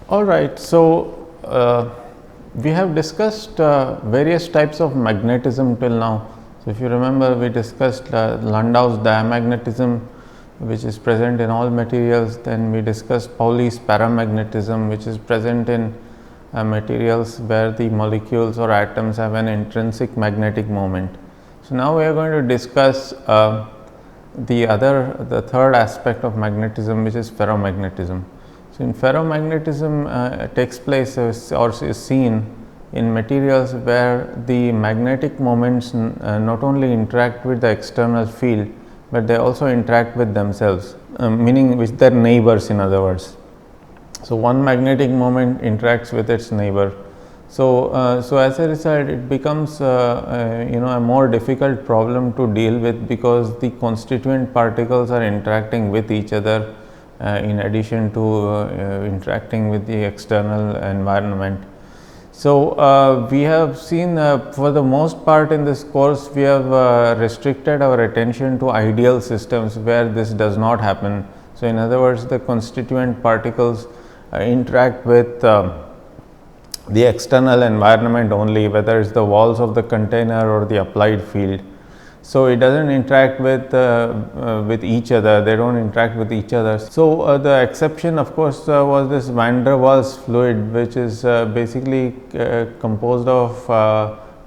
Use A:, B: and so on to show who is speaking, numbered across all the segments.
A: All right. So, we have discussed various types of magnetism till now. So, if you remember, we discussed Landau's diamagnetism, which is present in all materials. Then we discussed Pauli's paramagnetism, which is present in materials where the molecules or atoms have an intrinsic magnetic moment. So, now we are going to discuss the third aspect of magnetism, which is ferromagnetism. So, in ferromagnetism takes place or is seen in materials where the magnetic moments not only interact with the external field, but they also interact with themselves, meaning with their neighbors, in other words. So, one magnetic moment interacts with its neighbor. So, as a result, it becomes a more difficult problem to deal with, because the constituent particles are interacting with each other in addition to interacting with the external environment. So, we have seen for the most part in this course, we have restricted our attention to ideal systems where this does not happen. So, in other words, the constituent particles interact with the external environment only, whether it's the walls of the container or the applied field. So, it doesn't interact with each other, they don't interact with each other. So, the exception of course was this van der Waals fluid, which is basically composed of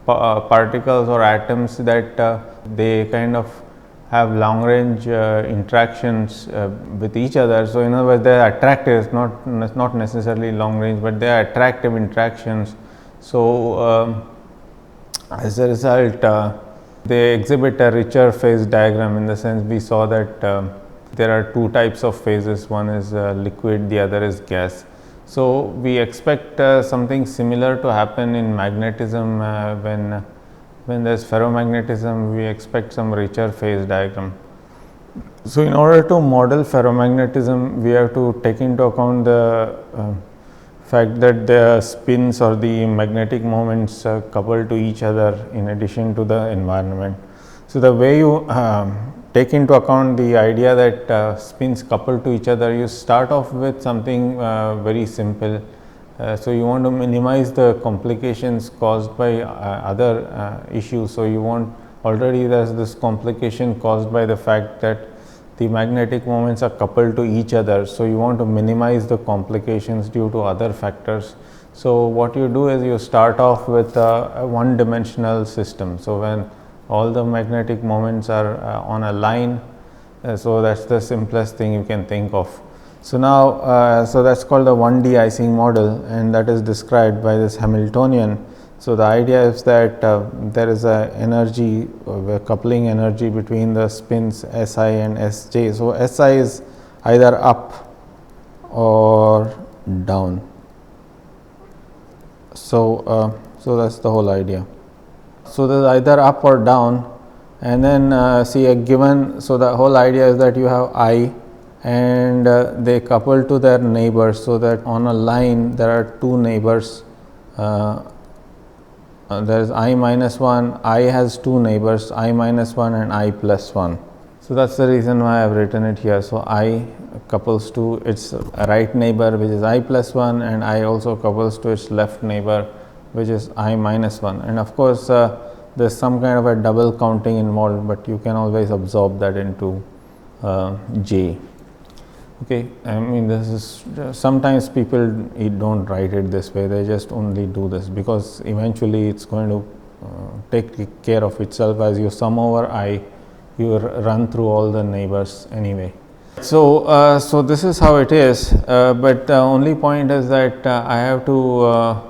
A: particles or atoms that they kind of have long range interactions with each other. So, in other words, they are attractive, not necessarily long range, but they are attractive interactions. So, as a result, they exhibit a richer phase diagram, in the sense we saw that there are two types of phases, one is liquid, the other is gas. So, we expect something similar to happen in magnetism. When there is ferromagnetism, we expect some richer phase diagram. So, in order to model ferromagnetism, we have to take into account the fact that the spins or the magnetic moments coupled to each other in addition to the environment. So, the way you take into account the idea that spins coupled to each other, you start off with something very simple. So, you want to minimize the complications caused by other issues. So, you want, already there is this complication caused by the fact that the magnetic moments are coupled to each other. So, you want to minimize the complications due to other factors. So, what you do is you start off with a one dimensional system. So, when all the magnetic moments are on a line, so that is the simplest thing you can think of. So, now so that is called the 1D Ising model, and that is described by this Hamiltonian. So, the idea is that there is a energy, a coupling energy between the spins Si and Sj. So, Si is either up or down. So, that is the whole idea. So, there is either up or down, and then see a given. So, the whole idea is that you have I, and they couple to their neighbors. So, that on a line there are two neighbors, there is I minus 1, I has two neighbors, I minus 1 and I plus 1. So, that is the reason why I have written it here. So, I couples to its right neighbor, which is I plus 1, and I also couples to its left neighbor, which is I minus 1. And of course, there is some kind of a double counting involved, but you can always absorb that into J. Okay, I mean, this is sometimes people do not write it this way, they just only do this, because eventually it is going to take care of itself. As you sum over I, you run through all the neighbors anyway. So, so this is how it is, but the only point is that I have to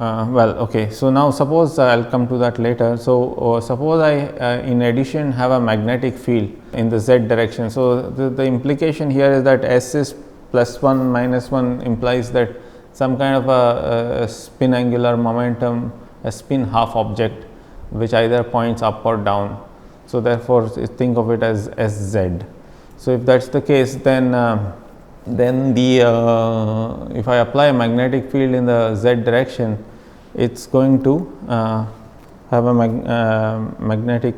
A: well, okay. So, now suppose I will come to that later. So, suppose I in addition have a magnetic field in the z direction. So, the implication here is that S is plus 1 minus 1 implies that some kind of a spin angular momentum, a spin half object, which either points up or down. So, therefore, think of it as Sz. So, if that is the case, then the if I apply a magnetic field in the z direction, it is going to have a magnetic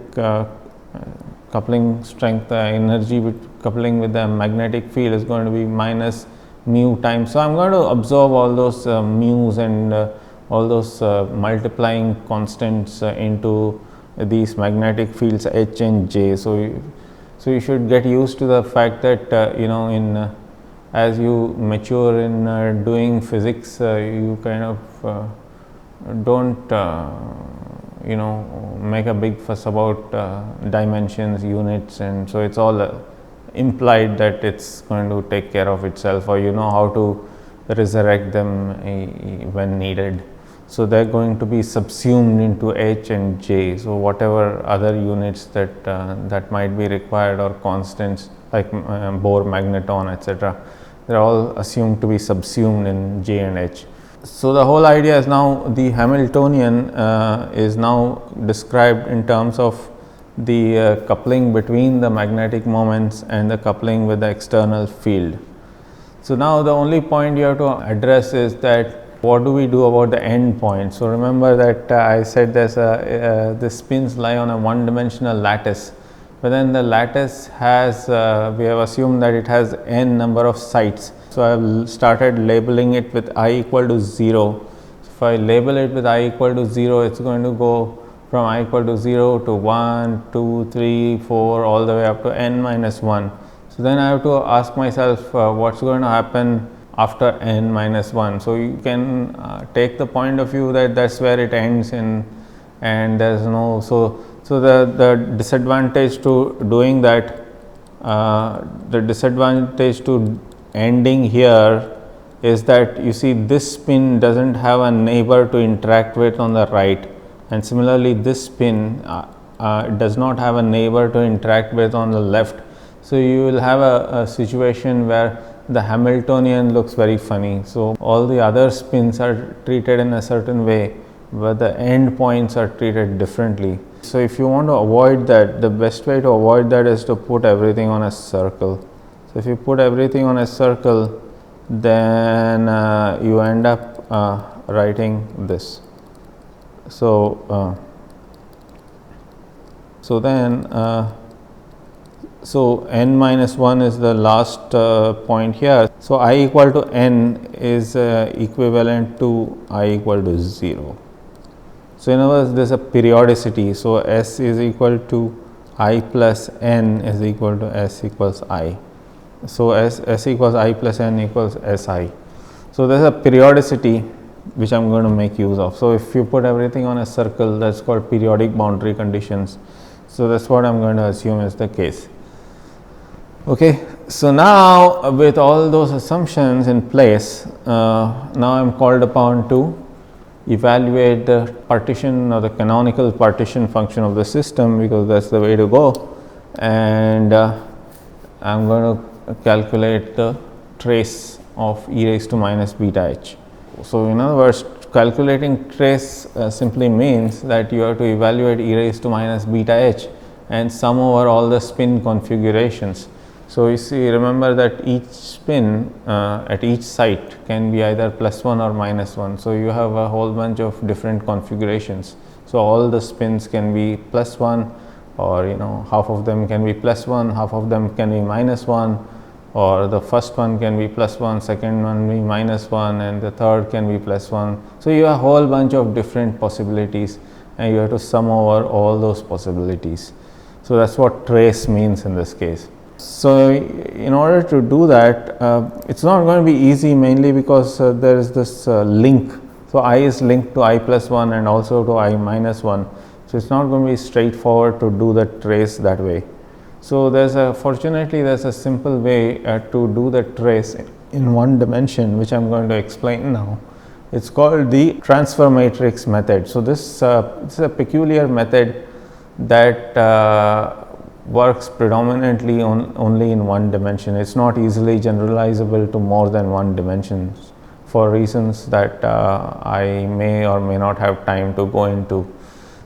A: coupling strength, energy with coupling with the magnetic field is going to be minus mu times. So, I am going to absorb all those mu's and all those multiplying constants into these magnetic fields H and J. So, you should get used to the fact that you know, in as you mature in doing physics, you kind of don't you know, make a big fuss about dimensions, units, and so it's all implied that it's going to take care of itself, or you know how to resurrect them when needed. So, they are going to be subsumed into H and J. So, whatever other units that that might be required, or constants like Bohr magneton, etc., they are all assumed to be subsumed in J and H. So, the whole idea is now the Hamiltonian is now described in terms of the coupling between the magnetic moments and the coupling with the external field. So, now the only point you have to address is that what do we do about the end point. So, remember that I said there's the spins lie on a one dimensional lattice, but then the lattice has we have assumed that it has n number of sites. So, I have started labeling it with I equal to 0. So, if I label it with I equal to 0, it is going to go from I equal to 0 to 1, 2, 3, 4, all the way up to n minus 1. So, then I have to ask myself what's going to happen after n minus 1. So, you can take the point of view that that's where it ends in, and there's no, so the disadvantage to doing that, the disadvantage to ending here is that you see this spin doesn't have a neighbor to interact with on the right, and similarly this spin does not have a neighbor to interact with on the left. So, you will have a situation where the Hamiltonian looks very funny. So, all the other spins are treated in a certain way, but the end points are treated differently. So, if you want to avoid that, the best way to avoid that is to put everything on a circle. So, if you put everything on a circle, then you end up writing this. So, so n minus 1 is the last point here. So, I equal to n is equivalent to I equal to 0. So, in other words, there is a periodicity. So, S is equal to I plus n is equal to S equals I. So, S equals I plus n equals S I. So, there is a periodicity which I am going to make use of. So, if you put everything on a circle, that is called periodic boundary conditions. So, that is what I am going to assume is the case. Okay. So, now with all those assumptions in place, now I am called upon to evaluate the partition or the canonical partition function of the system, because that is the way to go, and I am going to calculate the trace of e raised to minus beta h. So, in other words, calculating trace simply means that you have to evaluate e raised to minus beta h and sum over all the spin configurations. So, you see, remember that each spin at each site can be either plus 1 or minus 1. So, you have a whole bunch of different configurations. So, all the spins can be plus 1, or you know, half of them can be plus 1, half of them can be minus 1, or the first one can be plus 1, second one be minus 1, and the third can be plus 1. So, you have a whole bunch of different possibilities, and you have to sum over all those possibilities. So, that is what trace means in this case. So, in order to do that, it is not going to be easy, mainly because there is this link. So, I is linked to I plus 1 and also to I minus 1. So, it is not going to be straightforward to do the trace that way. So, fortunately there is a simple way to do the trace in one dimension, which I am going to explain now. It is called the transfer matrix method. So, this is a peculiar method that works predominantly only in one dimension. It is not easily generalizable to more than one dimension, for reasons that I may or may not have time to go into.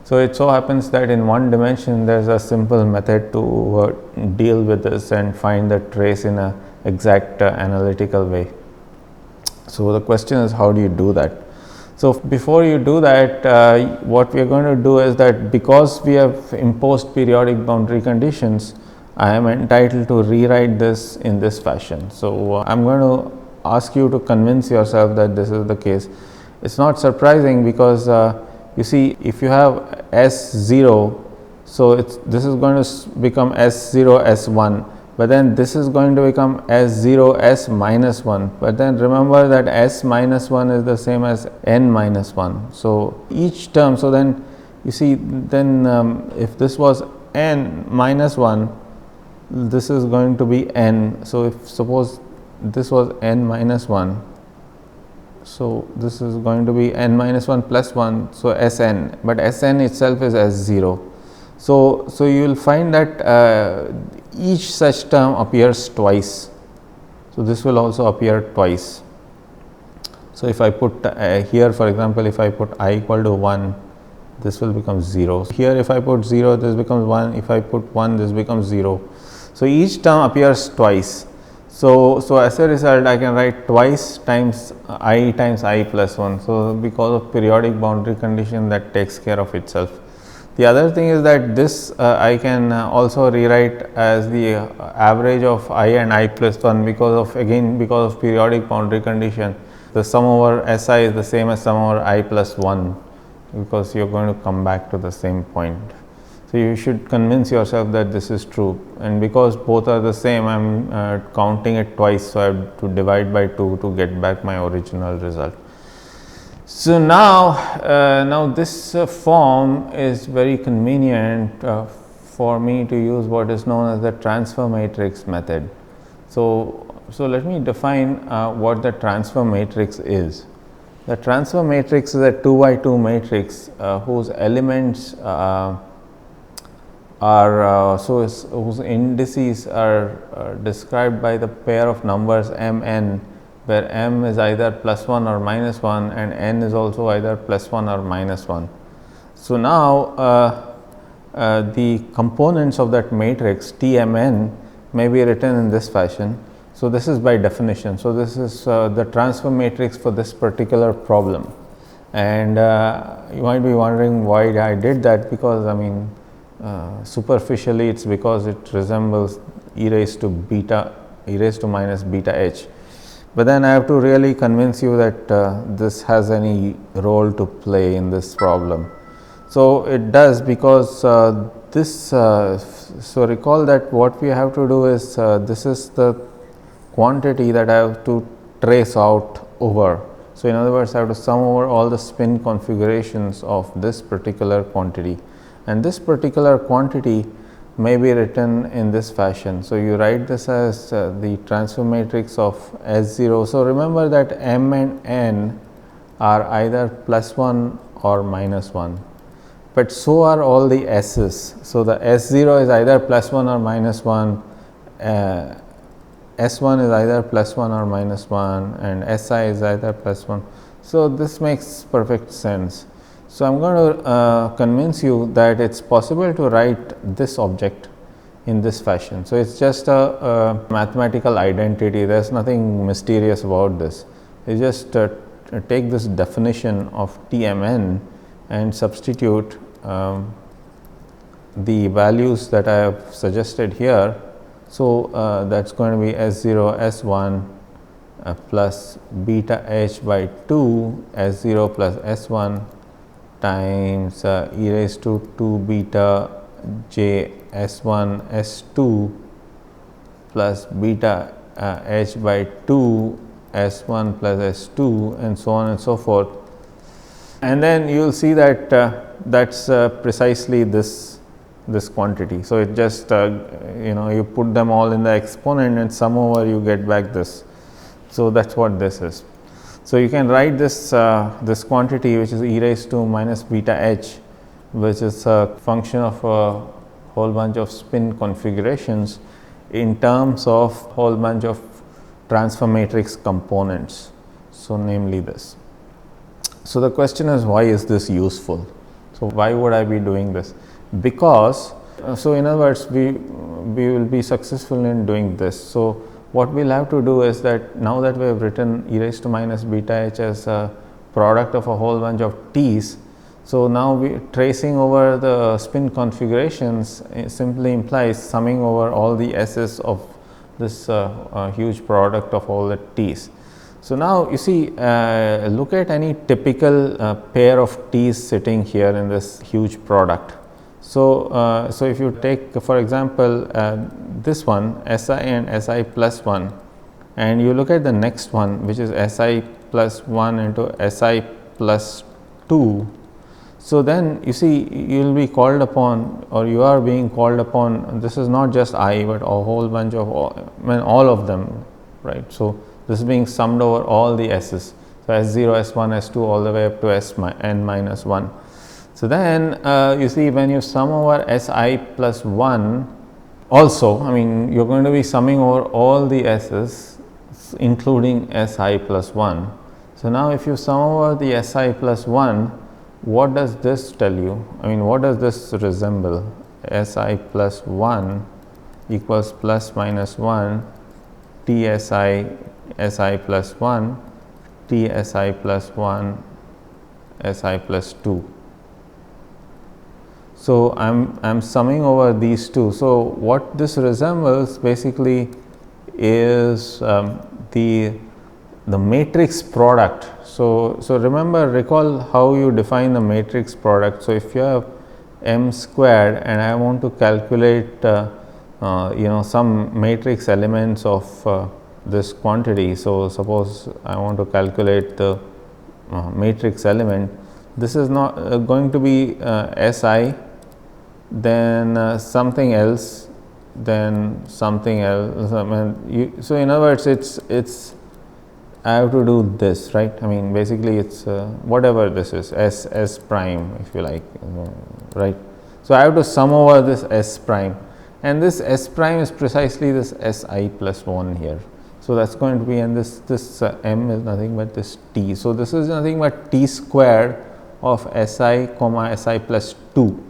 A: So, it so happens that in one dimension there is a simple method to deal with this and find the trace in a exact analytical way. So, the question is, how do you do that? So, before you do that, what we are going to do is that, because we have imposed periodic boundary conditions, I am entitled to rewrite this in this fashion. So, I am going to ask you to convince yourself that this is the case. It's not surprising because you see, if you have S0, so this is going to become S0 S1, but then this is going to become S0 S minus 1, but then remember that S minus 1 is the same as N minus 1. So each term, so then you see, then if this was N minus 1, this is going to be N. So if suppose this was N minus 1, so this is going to be N minus 1 plus 1, so Sn, but Sn itself is S0. So you will find that each such term appears twice. So this will also appear twice. So if I put here, for example, if I put I equal to 1, this will become 0. Here if I put 0, this becomes 1. If I put 1, this becomes 0. So each term appears twice. So as a result, I can write twice times I plus 1. So because of periodic boundary condition, that takes care of itself. The other thing is that this I can also rewrite as the average of I and I plus 1 because of periodic boundary condition. The sum over Si is the same as sum over I plus 1, because you are going to come back to the same point. So you should convince yourself that this is true, and because both are the same, I am counting it twice, so I have to divide by 2 to get back my original result. So now this form is very convenient for me to use what is known as the transfer matrix method. So let me define what the transfer matrix is. The transfer matrix is a 2 by 2 matrix whose elements whose indices are described by the pair of numbers mn, where m is either plus 1 or minus 1 and n is also either plus 1 or minus 1. So now the components of that matrix Tmn may be written in this fashion. So this is by definition. So this is the transfer matrix for this particular problem, and you might be wondering why I did that, because I mean superficially it's because it resembles e raised to minus beta h. But then I have to really convince you that this has any role to play in this problem. So it does, because so recall that what we have to do is this is the quantity that I have to trace out over. So in other words, I have to sum over all the spin configurations of this particular quantity, and this particular quantity may be written in this fashion. So you write this as the transfer matrix of S0. So remember that m and n are either plus 1 or minus 1, but so are all the s's. So the S0 is either plus 1 or minus 1, S1 is either plus 1 or minus 1, and Si is either plus 1. So this makes perfect sense. So I am going to convince you that it is possible to write this object in this fashion. So it is just a mathematical identity, there is nothing mysterious about this. You just take this definition of Tmn and substitute the values that I have suggested here. So that is going to be S0 S1 plus beta h by 2 S0 plus S1 times e raised to 2 beta j S1 S2 plus beta h by 2 S1 plus S2, and so on and so forth. And then you will see that that is precisely this quantity. So it just you put them all in the exponent and sum over, you get back this. So that is what this is. So you can write this this quantity, which is e raised to minus beta h, which is a function of a whole bunch of spin configurations, in terms of whole bunch of transfer matrix components. So namely this. So the question is, why is this useful? So why would I be doing this? Because so in other words, we will be successful in doing this. So what we will have to do is that now that we have written e raised to minus beta h as a product of a whole bunch of t's, so now we tracing over the spin configurations simply implies summing over all the s's of this huge product of all the t's. So now you see, look at any typical pair of T's sitting here in this huge product. So, so if you take for example this one Si and Si plus 1, and you look at the next one which is Si plus 1 into Si plus 2. So then you see, you will be called upon, or you are being called upon, this is not just I, but a whole bunch of all of them, right. So this is being summed over all the S's. So S0, S1, S2 all the way up to Sn minus 1. So then you see, when you sum over Si plus 1 also, I mean you are going to be summing over all the S's including Si plus 1. So now if you sum over the Si plus 1, what does this tell you? I mean, what does this resemble? Si plus 1 equals plus minus 1 Tsi Si plus 1 Tsi plus 1 Si plus 2. So I'm summing over these two. So what this resembles basically is the matrix product. So recall how you define the matrix product. So if you have m squared and I want to calculate some matrix elements of this quantity. So suppose I want to calculate the matrix element. This is not going to be Si, then something else, then something else. I mean, so in other words, it's I have to do this, right? I mean, basically it's whatever this is, S prime, if you like, right? So I have to sum over this S prime, and this S prime is precisely this Si plus 1 here. So that's going to be, and this m is nothing but this T. So this is nothing but T squared of Si comma Si plus 2.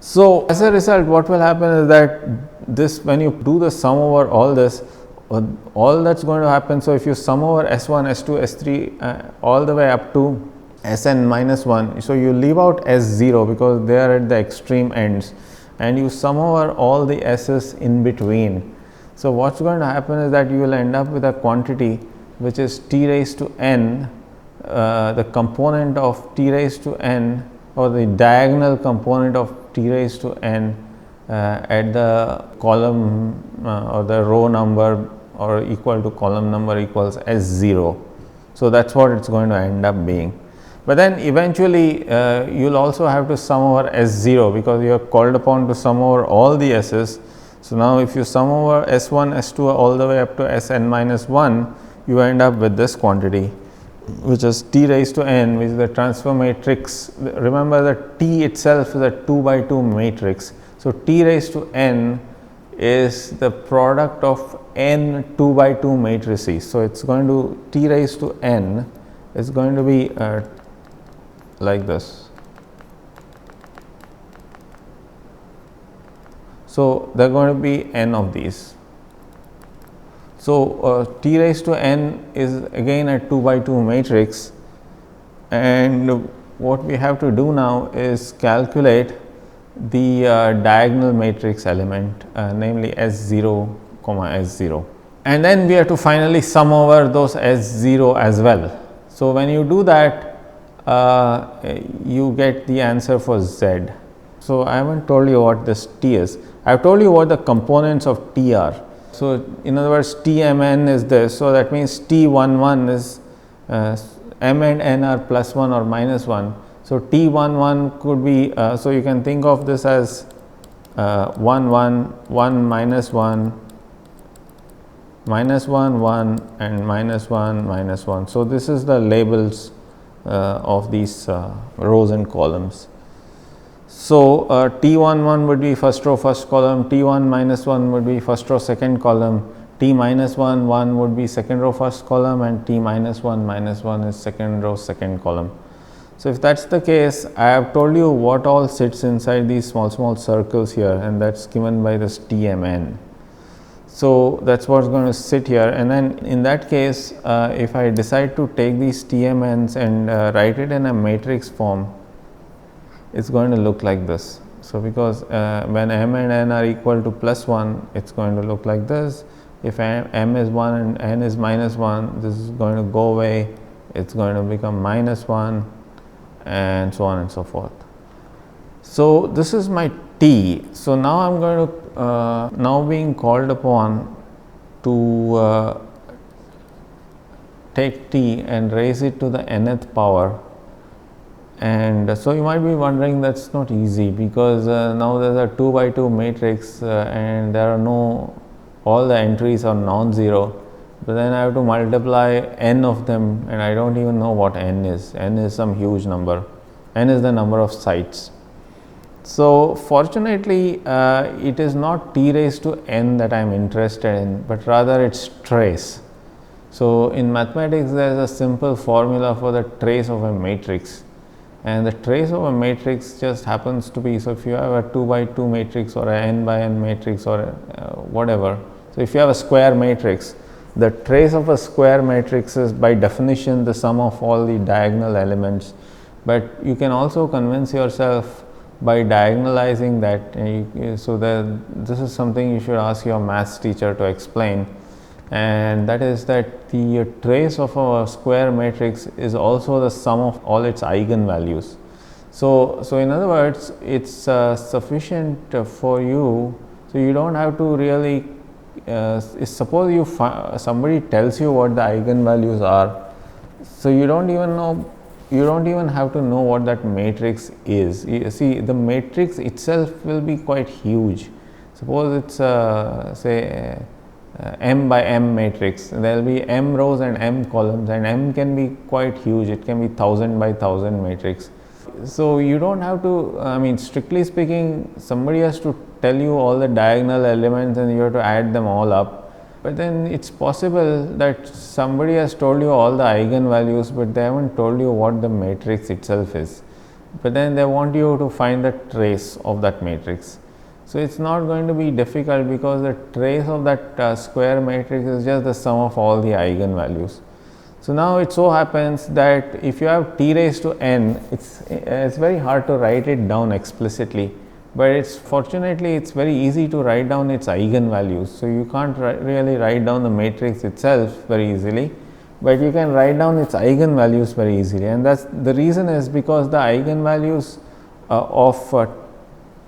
A: So as a result, what will happen is that this, when you do the sum over all this, all that's going to happen. So if you sum over S1, S2, S3 all the way up to Sn minus 1, so you leave out S0 because they are at the extreme ends, and you sum over all the S's in between. So what's going to happen is that you will end up with a quantity which is T raised to n, the component of T raised to n, or the diagonal component of T raised to n at the column or the row number or equal to column number equals S0. So that's what it's going to end up being. But then eventually you'll also have to sum over S0 because you are called upon to sum over all the S's. So now if you sum over S1, S2 all the way up to Sn minus 1, you end up with this quantity, which is T raised to n, which is the transfer matrix. Remember that T itself is a 2 by 2 matrix. So T raised to n is the product of n 2 by 2 matrices. So it's going to, T raised to n is going to be like this. So there are going to be n of these. So T raised to n is again a 2 by 2 matrix, and what we have to do now is calculate the diagonal matrix element, namely S0 comma S0, and then we have to finally sum over those S0 as well. So when you do that, you get the answer for Z. So I haven't told you what this T is. I have told you what the components of T are. So in other words, Tmn is this. So that means T11 is m and n are plus 1 or minus 1. So T11 could be, so you can think of this as 1 1 1 minus 1 minus 1 1 and minus 1 minus 1. So this is the labels of these rows and columns. So T11 would be first row first column, T1 minus 1 would be first row second column, T minus 1 1 would be second row first column, and T minus 1 is second row second column. So if that's the case, I have told you what all sits inside these small circles here, and that's given by this Tmn. So that's what's going to sit here, and then in that case, if I decide to take these Tmn's and write it in a matrix form, it's going to look like this. So because when m and n are equal to plus 1, it's going to look like this. if m is 1 and n is minus 1, this is going to go away, it's going to become minus 1, and so on and so forth. So this is my t. So now I'm going to now being called upon to take t and raise it to the nth power. And so you might be wondering, that's not easy, because now there's a 2 by 2 matrix and there are no, all the entries are non-zero, but then I have to multiply n of them, and I don't even know what n is. N is some huge number. N is the number of sites. So fortunately it is not t raised to n that I am interested in, but rather its trace. So in mathematics there is a simple formula for the trace of a matrix, and the trace of a matrix just happens to be, so if you have a 2 by 2 matrix or a n by n matrix or whatever, so if you have a square matrix, the trace of a square matrix is by definition the sum of all the diagonal elements. But you can also convince yourself by diagonalizing that, so that this is something you should ask your maths teacher to explain, and that is that the trace of a square matrix is also the sum of all its eigenvalues. So in other words, it's sufficient for you, so you don't have to really suppose you somebody tells you what the eigenvalues are, so you don't even have to know what that matrix is. You see, the matrix itself will be quite huge. Suppose it's say m by m matrix, there will be m rows and m columns, and m can be quite huge, it can be 1000 by 1000 matrix. So you don't have to, I mean, strictly speaking, somebody has to tell you all the diagonal elements and you have to add them all up. But then it's possible that somebody has told you all the eigenvalues, but they haven't told you what the matrix itself is. But then they want you to find the trace of that matrix. So it's not going to be difficult, because the trace of that square matrix is just the sum of all the eigenvalues. So now it so happens that if you have t raised to n, it's very hard to write it down explicitly, but fortunately it's very easy to write down its eigenvalues. So you can't really write down the matrix itself very easily, but you can write down its eigenvalues very easily, and that's the reason is because the eigenvalues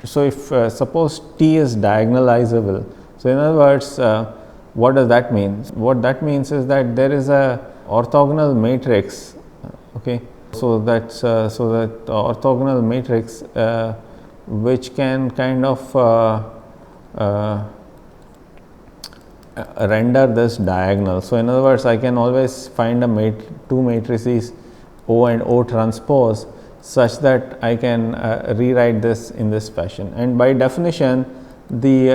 A: so if suppose t is diagonalizable, so in other words, what does that mean? What that means is that there is a orthogonal matrix, okay, so that orthogonal matrix which can kind of render this diagonal. So in other words, I can always find two matrices O and O transpose such that I can rewrite this in this fashion, and by definition the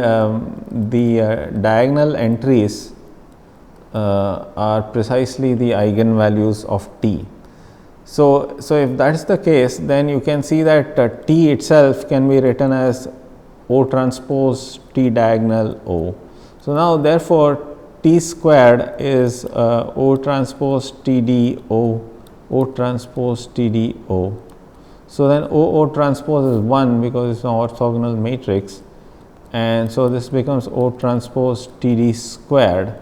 A: diagonal entries are precisely the eigenvalues of t. So if that is the case, then you can see that t itself can be written as O transpose t diagonal O. So now therefore t squared is O transpose t d O, O transpose t d O. So then O transpose is 1 because it's an orthogonal matrix, and so this becomes O transpose t d squared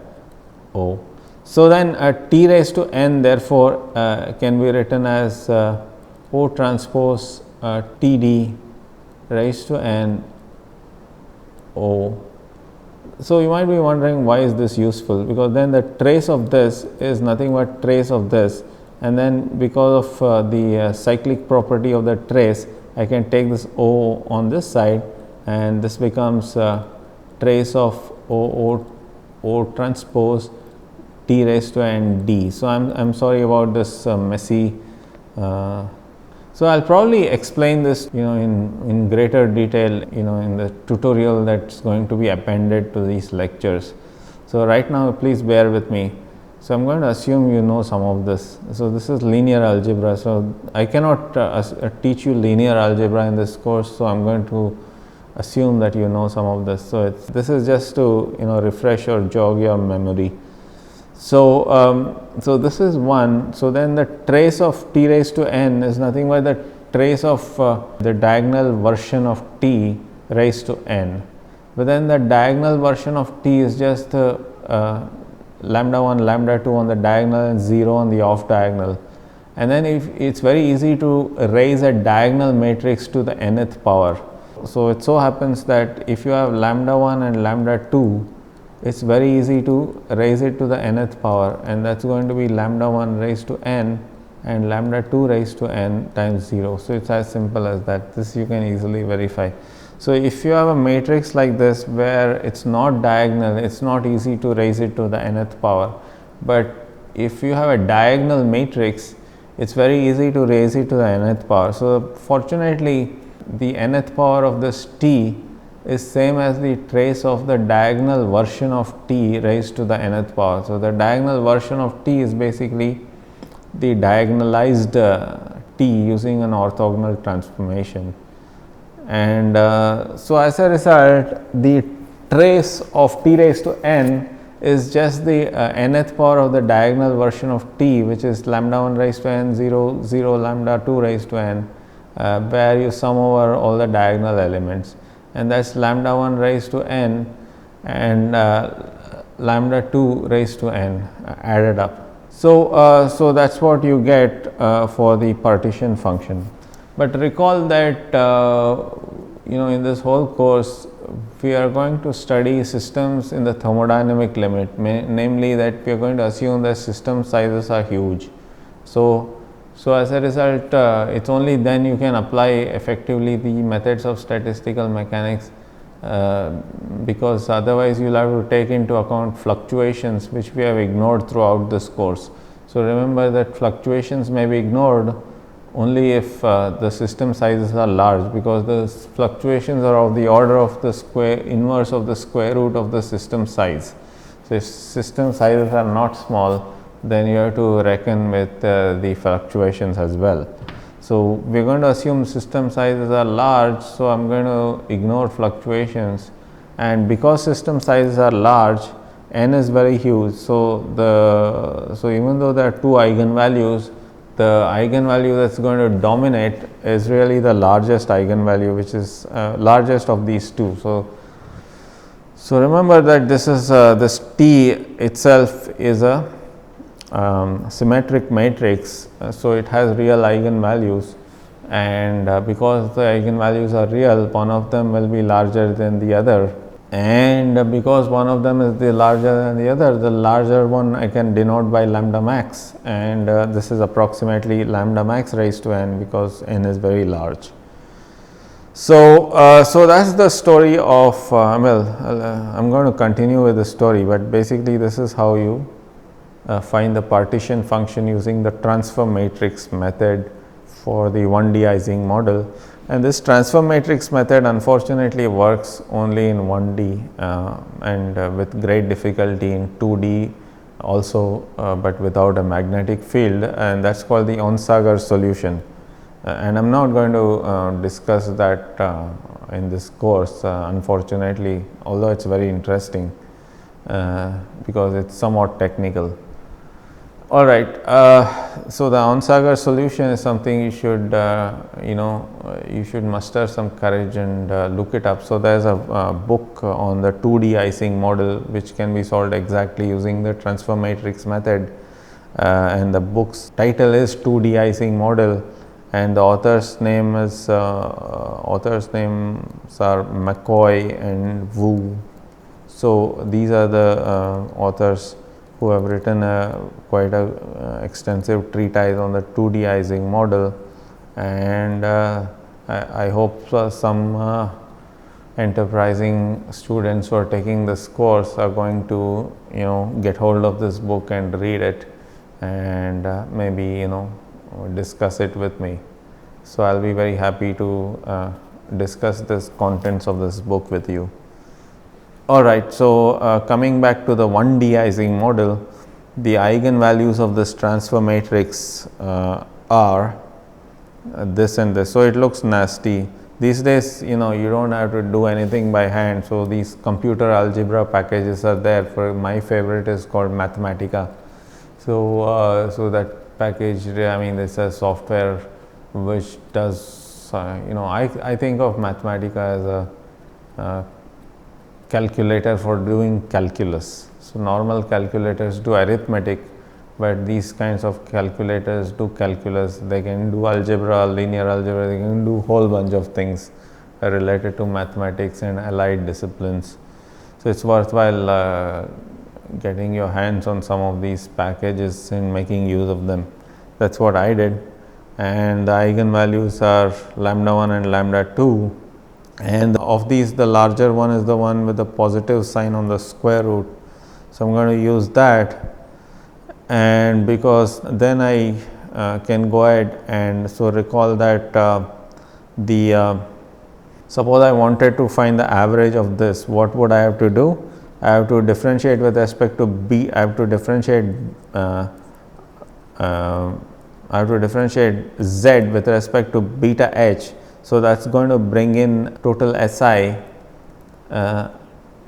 A: O. So then t raised to n therefore can be written as O transpose t d raised to n O. So you might be wondering, why is this useful? Because then the trace of this is nothing but trace of this, and then because of the cyclic property of the trace, I can take this O on this side, and this becomes trace of O transpose t raised to n d. So I'm sorry about this messy. So I'll probably explain this, in greater detail, in the tutorial that's going to be appended to these lectures. So right now, please bear with me. So I'm going to assume you know some of this. So this is linear algebra. So I cannot teach you linear algebra in this course. So I'm going to assume that you know some of this. So this is just to refresh or jog your memory. So so this is 1. So then the trace of t raised to n is nothing but the trace of the diagonal version of t raised to n. But then the diagonal version of t is just lambda 1, lambda 2 on the diagonal and 0 on the off diagonal. And then if it's very easy to raise a diagonal matrix to the nth power. So it so happens that if you have lambda 1 and lambda 2, it's very easy to raise it to the nth power, and that's going to be lambda 1 raised to n and lambda 2 raised to n times 0. So it's as simple as that. This you can easily verify. So if you have a matrix like this where it's not diagonal, it's not easy to raise it to the nth power. But if you have a diagonal matrix, it's very easy to raise it to the nth power. So fortunately, the nth power of this t is same as the trace of the diagonal version of t raised to the nth power. So the diagonal version of t is basically the diagonalized t using an orthogonal transformation. And so as a result, the trace of t raised to n is just the nth power of the diagonal version of t, which is lambda 1 raised to n, 0, 0, lambda 2 raised to n, where you sum over all the diagonal elements, and that's lambda 1 raised to n and lambda 2 raised to n added up. So that's what you get for the partition function. But recall that in this whole course we are going to study systems in the thermodynamic limit, namely that we are going to assume that system sizes are huge. So as a result, it's only then you can apply effectively the methods of statistical mechanics, because otherwise you will have to take into account fluctuations which we have ignored throughout this course. So remember that fluctuations may be ignored only if the system sizes are large, because the fluctuations are of the order of the square inverse of the square root of the system size. So if system sizes are not small, then you have to reckon with the fluctuations as well. So we are going to assume system sizes are large, so I am going to ignore fluctuations, and because system sizes are large, n is very huge. So even though there are two eigenvalues, the eigenvalue that's going to dominate is really the largest eigenvalue, which is largest of these two. So remember that this is this T itself is a symmetric matrix, so it has real eigenvalues, and because the eigenvalues are real, one of them will be larger than the other, and because one of them is the larger than the other, the larger one I can denote by lambda max, and this is approximately lambda max raised to n, because n is very large. So that's the story of I'm going to continue with the story, but basically this is how you find the partition function using the transfer matrix method for the 1D Ising model. And this transfer matrix method unfortunately works only in 1D and with great difficulty in 2D also, but without a magnetic field, and that's called the Onsager solution. And I'm not going to discuss that in this course, unfortunately, although it's very interesting because it's somewhat technical. All right, so the Onsager solution is something you should you should muster some courage and look it up. So there's a book on the 2D Ising model which can be solved exactly using the transfer matrix method, and the book's title is 2D Ising model, and the author's names are McCoy and Wu. So these are the authors who have written quite a extensive treatise on the 2D Ising model, and I hope some enterprising students who are taking this course are going to get hold of this book and read it, and maybe discuss it with me. So I'll be very happy to discuss this contents of this book with you. All right, so coming back to the 1D Ising model, the eigenvalues of this transfer matrix are this and this. So it looks nasty. These days, you don't have to do anything by hand. So these computer algebra packages are there. For my favorite is called Mathematica. So that package, it's a software which does, I think of Mathematica as a calculator for doing calculus. So, normal calculators do arithmetic, but these kinds of calculators do calculus. They can do algebra, linear algebra, they can do whole bunch of things related to mathematics and allied disciplines. So, it is worthwhile getting your hands on some of these packages and making use of them. That is what I did, and the eigenvalues are lambda 1 and lambda 2, and of these the larger one is the one with the positive sign on the square root. So, I am going to use that, and because then I can go ahead and so recall that suppose I wanted to find the average of this, what would I have to do? I have to differentiate with respect to b. I have to differentiate z with respect to beta h. So, that is going to bring in total SI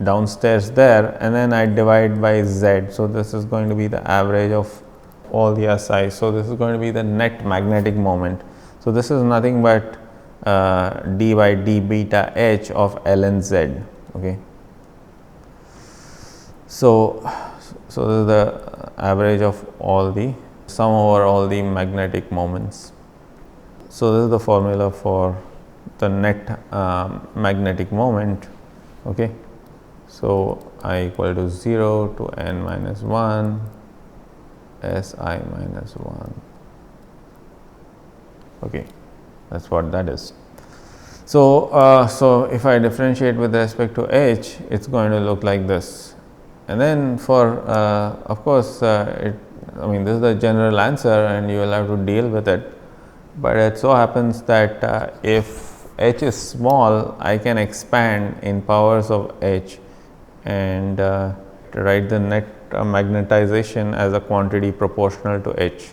A: downstairs there, and then I divide by z. So, this is going to be the average of all the SI. So, this is going to be the net magnetic moment. So, this is nothing but d by d beta h of ln z. Okay. So, this is the average of all the sum over all the magnetic moments. So, this is the formula for the net magnetic moment. Okay. So, I equal to 0 to n minus 1 S I minus 1. Okay, that is what that is. So, so if I differentiate with respect to h, it is going to look like this. And then for of course, I mean this is the general answer and you will have to deal with it, but it so happens that if h is small, I can expand in powers of h and write the net magnetization as a quantity proportional to h,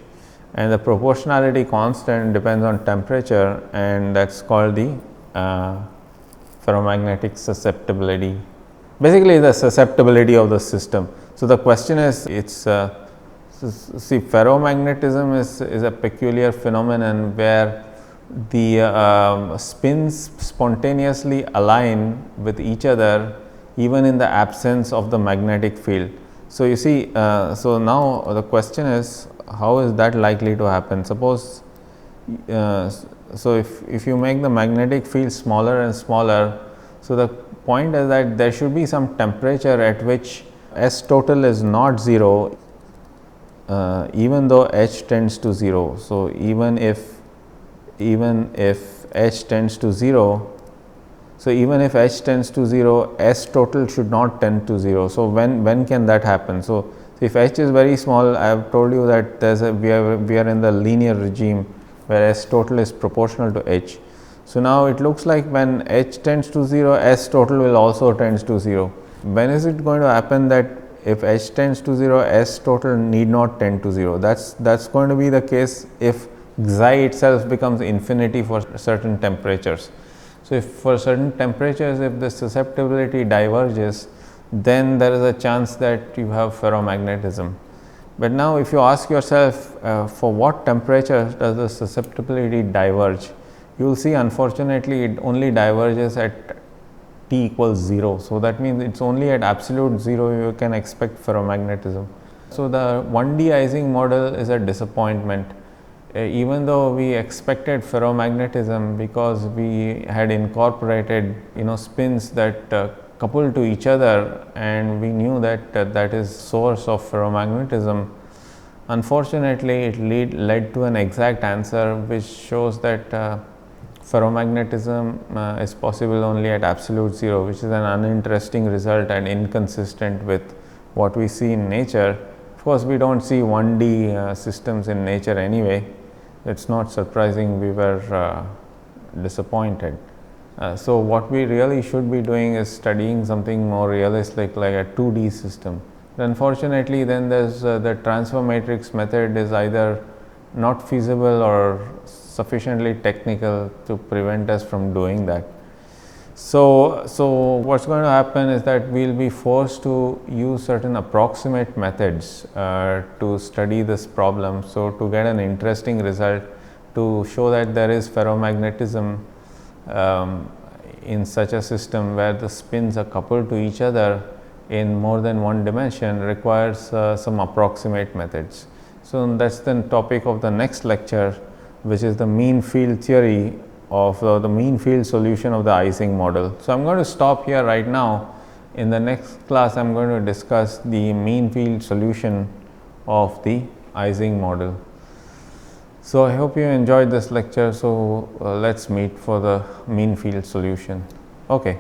A: and the proportionality constant depends on temperature, and that is called the ferromagnetic susceptibility. Basically, the susceptibility of the system. So, the question is, it's see, ferromagnetism is a peculiar phenomenon where the spins spontaneously align with each other even in the absence of the magnetic field. So, you see, so now the question is, how is that likely to happen? Suppose, so if you make the magnetic field smaller and smaller, so the point is that there should be some temperature at which S total is not 0, even though H tends to 0. So, even if H tends to 0, so even if H tends to 0, S total should not tend to 0. So, when can that happen? So, if H is very small, I have told you that we are in the linear regime where S total is proportional to H. So, now it looks like when H tends to 0, S total will also tends to 0. When is it going to happen that if H tends to 0, S total need not tend to 0? That's going to be the case if Xi itself becomes infinity for certain temperatures. So, if for certain temperatures, if the susceptibility diverges, then there is a chance that you have ferromagnetism. But now, if you ask yourself for what temperature does the susceptibility diverge, you will see unfortunately it only diverges at T equals 0. So, that means it is only at absolute 0 you can expect ferromagnetism. So, the 1D Ising model is a disappointment. Even though we expected ferromagnetism because we had incorporated spins that coupled to each other, and we knew that that is source of ferromagnetism. Unfortunately, it led to an exact answer which shows that ferromagnetism is possible only at absolute 0, which is an uninteresting result and inconsistent with what we see in nature. Of course, we do not see 1D systems in nature anyway. It is not surprising we were disappointed. So, what we really should be doing is studying something more realistic like a 2D system. Unfortunately, then there is the transfer matrix method is either not feasible or sufficiently technical to prevent us from doing that. So, what is going to happen is that we will be forced to use certain approximate methods to study this problem. So, to get an interesting result, to show that there is ferromagnetism in such a system where the spins are coupled to each other in more than one dimension requires some approximate methods. So, that is the topic of the next lecture, which is the mean field theory of the mean field solution of the Ising model. So, I am going to stop here right now. In the next class, I am going to discuss the mean field solution of the Ising model. So, I hope you enjoyed this lecture. So, let us meet for the mean field solution. Okay.